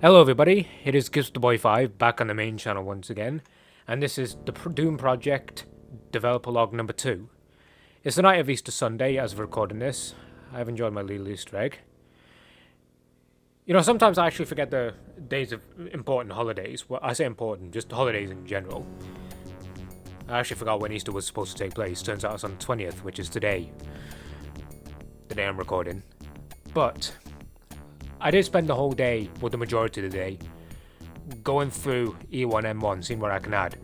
Hello everybody, it is GiftTheBoy5 back on the main channel once again, and this is the Doom Project Developer Log number 2. It's the night of Easter Sunday as of recording this. I've enjoyed my little Easter egg. You know, sometimes I actually forget the days of important holidays. Well, I say important, just holidays in general. I actually forgot when Easter was supposed to take place. Turns out it's on the 20th, which is today. The day I'm recording. But I did spend the whole day, well the majority of the day, going through E1 M1, seeing what I can add.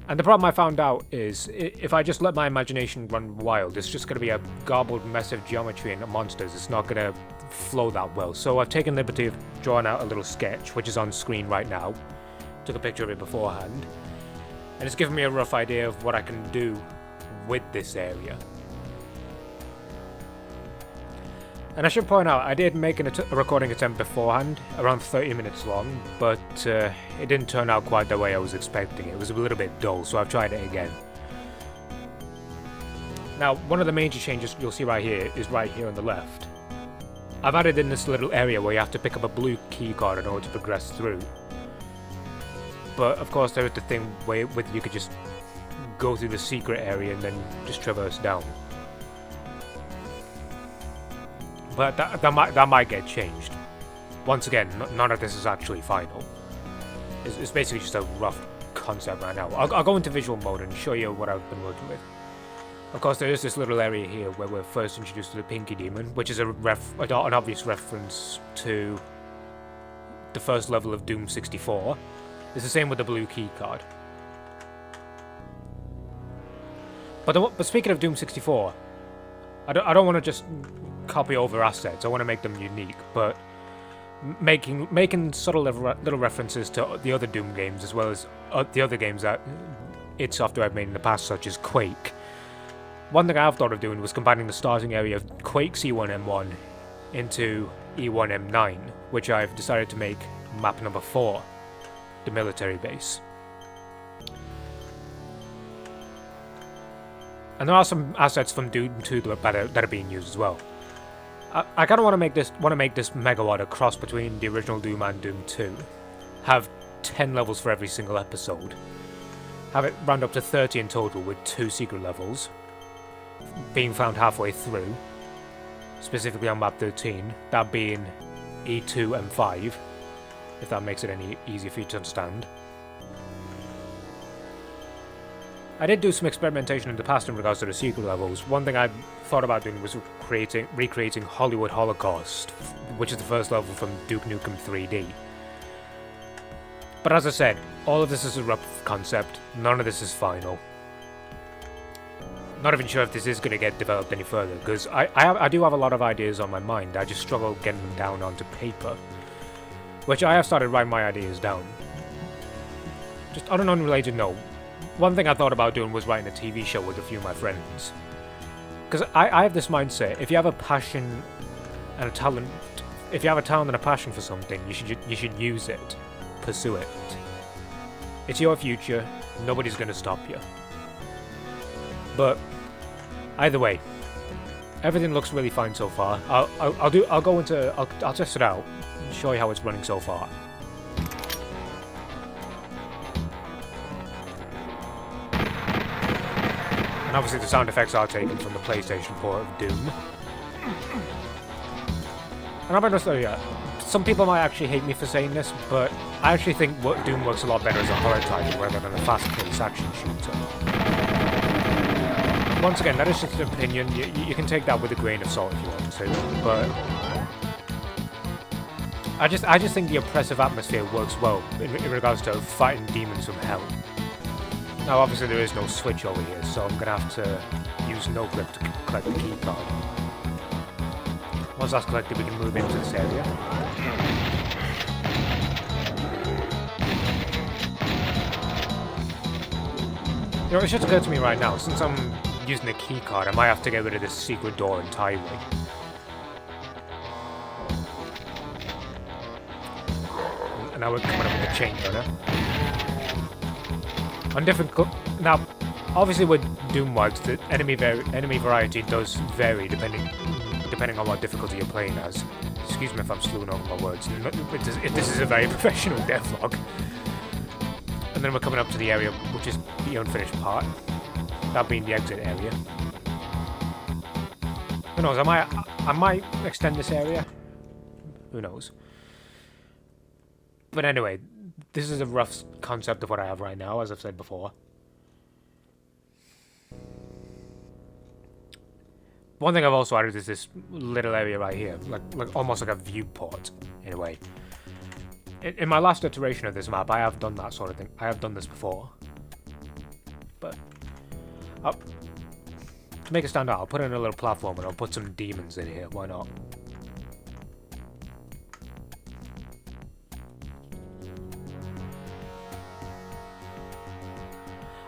And the problem I found out is, if I just let my imagination run wild, it's just going to be a garbled mess of geometry and monsters. It's not going to flow that well. So I've taken the liberty of drawing out a little sketch, which is on screen right now. Took a picture of it beforehand. And it's given me a rough idea of what I can do with this area. And I should point out, I did make a recording attempt beforehand, around 30 minutes long, but it didn't turn out quite the way I was expecting. It was a little bit dull, so I've tried it again. Now, one of the major changes you'll see right here is right here on the left. I've added in this little area where you have to pick up a blue keycard in order to progress through. But of course there is the thing where you could just go through the secret area and then just traverse down. But that might get changed. Once again, none of this is actually final. It's basically just a rough concept right now. I'll go into visual mode and show you what I've been working with. Of course, there is this little area here where we're first introduced to the Pinky Demon, which is an obvious reference to the first level of Doom 64. It's the same with the blue keycard. But speaking of Doom 64, I don't want to just copy over assets. I want to make them unique, but making subtle little references to the other Doom games, as well as the other games that id Software have made in the past, such as Quake. One thing I've thought of doing was combining the starting area of Quake's E1M1 into E1M9, which I've decided to make map number 4, the military base. And there are some assets from Doom 2 that are being used as well. I kind of want to make this megawad a cross between the original Doom and Doom 2. Have 10 levels for every single episode. Have it round up to 30 in total with 2 secret levels being found halfway through, specifically on map 13, that being E2 and 5, if that makes it any easier for you to understand. I did do some experimentation in the past in regards to the secret levels. One thing I thought about doing was recreating Hollywood Holocaust, which is the first level from Duke Nukem 3D. But as I said, all of this is a rough concept, none of this is final. Not even sure if this is going to get developed any further, because I do have a lot of ideas on my mind. I just struggle getting them down onto paper, which I have started writing my ideas down. Just on an unrelated note, one thing I thought about doing was writing a TV show with a few of my friends. Because I have this mindset, if you have a passion and a talent, if you have a talent and a passion for something, you should use it, pursue it. It's your future, nobody's going to stop you. But either way, everything looks really fine so far. I'll test it out and show you how it's running so far. And obviously the sound effects are taken from the PlayStation port of Doom. And I'm gonna say, some people might actually hate me for saying this, but I actually think Doom works a lot better as a horror title rather than a fast-paced action shooter. Once again, that is just an opinion. You can take that with a grain of salt if you want to, but I just think the oppressive atmosphere works well in regards to fighting demons from hell. Now obviously there is no switch over here, so I'm going to have to use no-clip to collect the keycard. Once that's collected, we can move into this area. You know, it's just occurred to me right now, since I'm using the keycard, I might have to get rid of this secret door entirely. And now we're coming up with the chain gunner. On different now, obviously with Doom mods, the enemy variety does vary depending on what difficulty you're playing as. Excuse me if I'm slewing over my words. This is a very professional devlog. And then we're coming up to the area which is the unfinished part. That being the exit area. Who knows? I might extend this area. Who knows? But anyway, this is a rough concept of what I have right now, as I've said before. One thing I've also added is this little area right here, like almost like a viewport, in a way. In my last iteration of this map, I have done that sort of thing. I have done this before. But to make it stand out, I'll put in a little platform and I'll put some demons in here. Why not?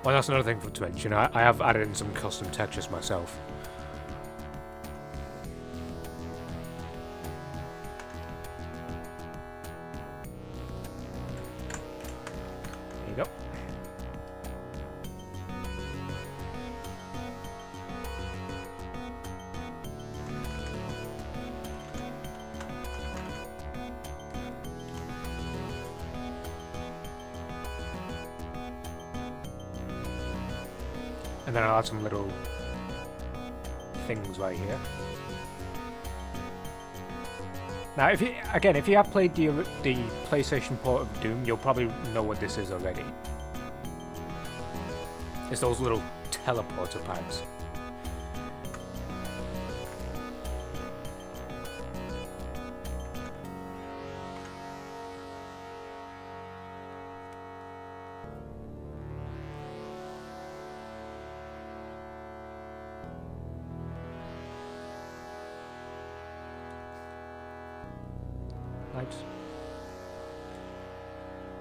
Well, that's another thing to mention. I have added in some custom textures myself. There you go. And then I'll add some little things right here. Now, if you have played the PlayStation port of Doom, you'll probably know what this is already. It's those little teleporter pads.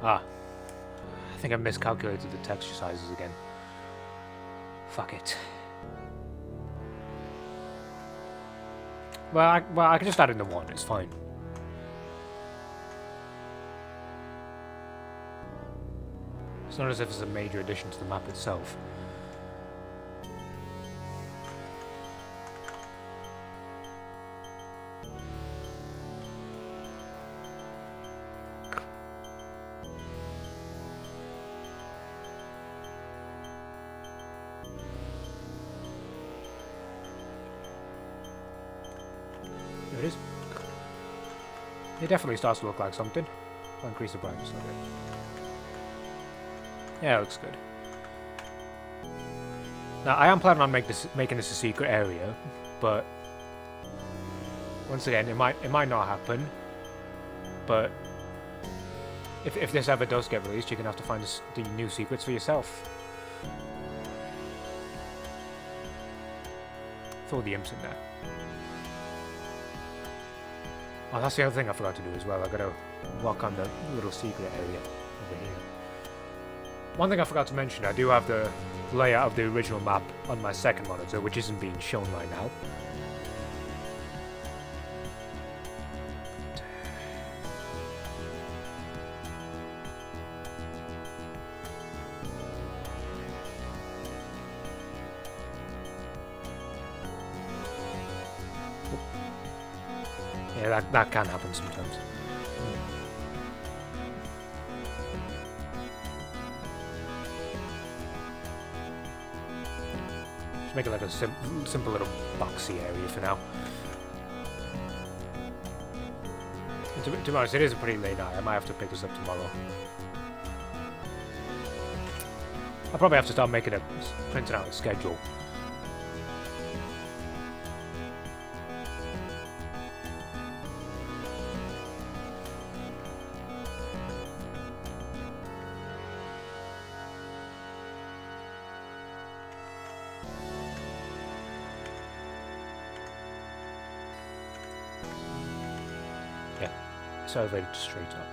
Ah, I think I miscalculated the texture sizes again. Fuck it. Well, I can just add in the one, it's fine. It's not as if it's a major addition to the map itself. It is. It definitely starts to look like something. I'll increase the brightness a bit. Yeah, it looks good. Now, I am planning on making this a secret area, but once again, it might not happen. But if this ever does get released, you're gonna have to find the new secrets for yourself. Throw the imps in there. Oh, that's the other thing I forgot to do as well. I gotta walk on the little secret area over here. One thing I forgot to mention, I do have the layout of the original map on my second monitor, which isn't being shown right now. Yeah, that can happen sometimes. Just make it like a simple little boxy area for now. And to be honest, it is a pretty late night. I might have to pick this up tomorrow. I'll probably have to start printing out a schedule. It's elevated straight up.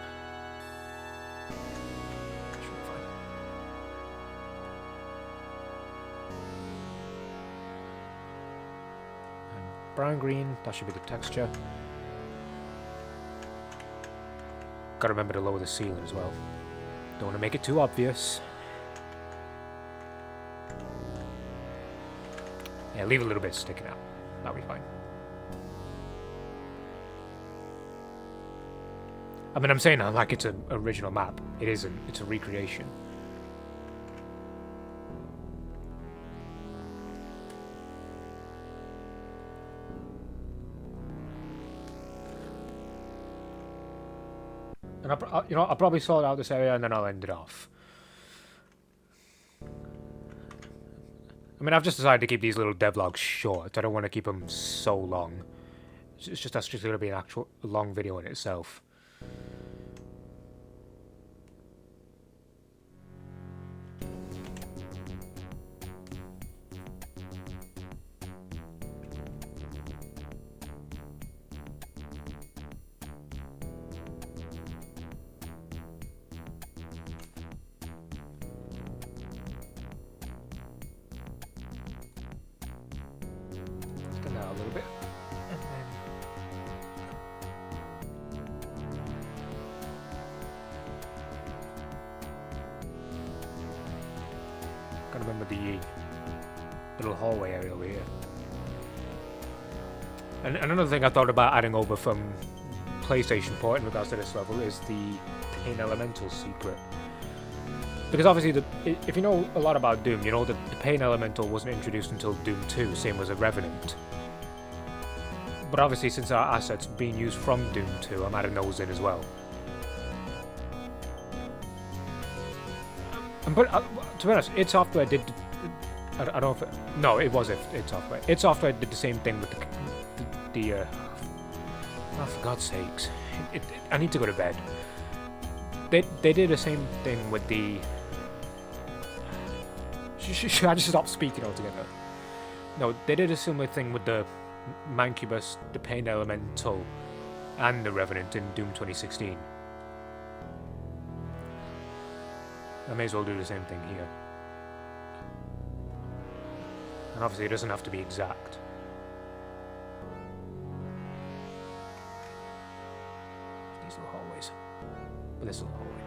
Should be fine. And brown green, that should be the texture. Gotta remember to lower the ceiling as well. Don't want to make it too obvious. Yeah, leave a little bit sticking out. That'll be fine. I mean, I'm saying that like it's an original map. It isn't. It's a recreation. And I'll probably sort out this area and then I'll end it off. I mean, I've just decided to keep these little devlogs short. I don't want to keep them so long. It's just that's just going to be an actual long video in itself. A little bit, and then gotta remember the little hallway area over here. And another thing I thought about adding over from PlayStation port in regards to this level is the Pain Elemental secret. Because obviously, if you know a lot about Doom, you know that the Pain Elemental wasn't introduced until Doom 2, same as a Revenant. But obviously, since our asset's being used from Doom 2, I'm adding those in as well. But to be honest, id Software did. I don't know if it, no, it was id Software. id Software did the same thing with the oh, for God's sakes, I need to go to bed. They did the same thing with the. Should I just stop speaking altogether? No, they did a similar thing with the Mancubus, the Pain Elemental, and the Revenant in Doom 2016. I may as well do the same thing here. And obviously it doesn't have to be exact. These little hallways. Or this little hallway.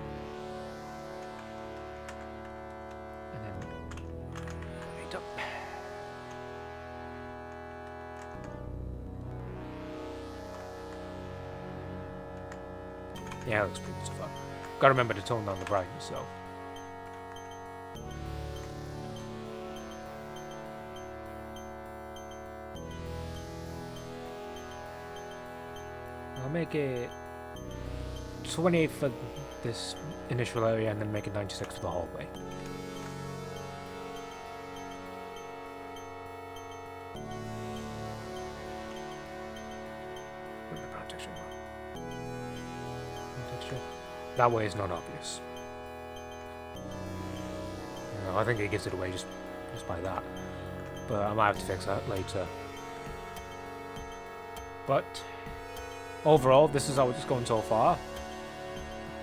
And then right up. Yeah, it looks pretty good so far. Gotta remember to tone down the brightness though. I'll make it 28 for this initial area and then make it 96 for the hallway. That way is not obvious. You know, I think it gives it away just by that. But I might have to fix that later. But overall, this is how it's going so far.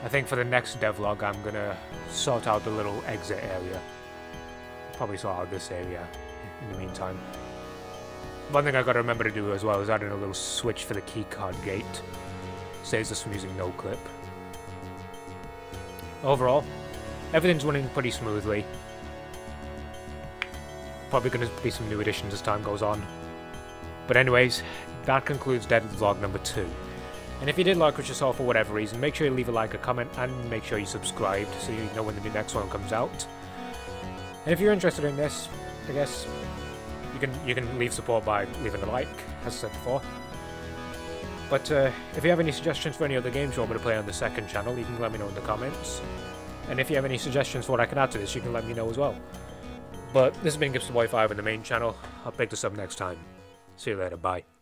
I think for the next devlog, I'm gonna sort out the little exit area. Probably sort out this area in the meantime. One thing I gotta remember to do as well is add in a little switch for the keycard gate. Saves us from using no clip. Overall, everything's running pretty smoothly. Probably going to be some new additions as time goes on. But anyways, that concludes devlog number 2. And if you did like what you saw for whatever reason, make sure you leave a like, a comment, and make sure you subscribed so you know when the next one comes out. And if you're interested in this, I guess you can leave support by leaving a like, as I said before. But if you have any suggestions for any other games you want me to play on the second channel, you can let me know in the comments. And if you have any suggestions for what I can add to this, you can let me know as well. But this has been GipsterBoy5 on the main channel. I'll pick this up next time. See you later, bye.